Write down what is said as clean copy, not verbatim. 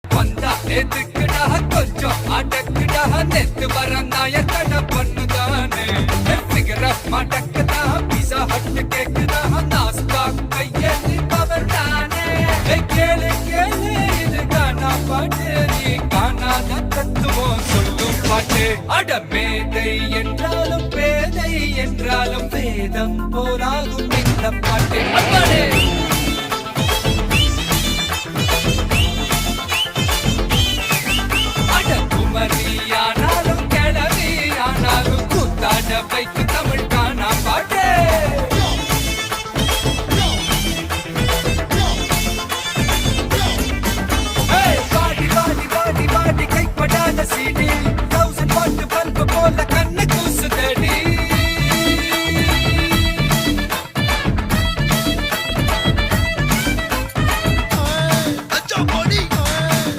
வந்தா எதுக்குடா கொஞ்சம் அடக்குடா நெத்து வர நாய கடை பண்ணுதானே சிகரெட் மடக்குதா பீஸா ஹட் கேக்குதா நாஸ்தா கையெழுதி பவர் தானே கேளு கேளு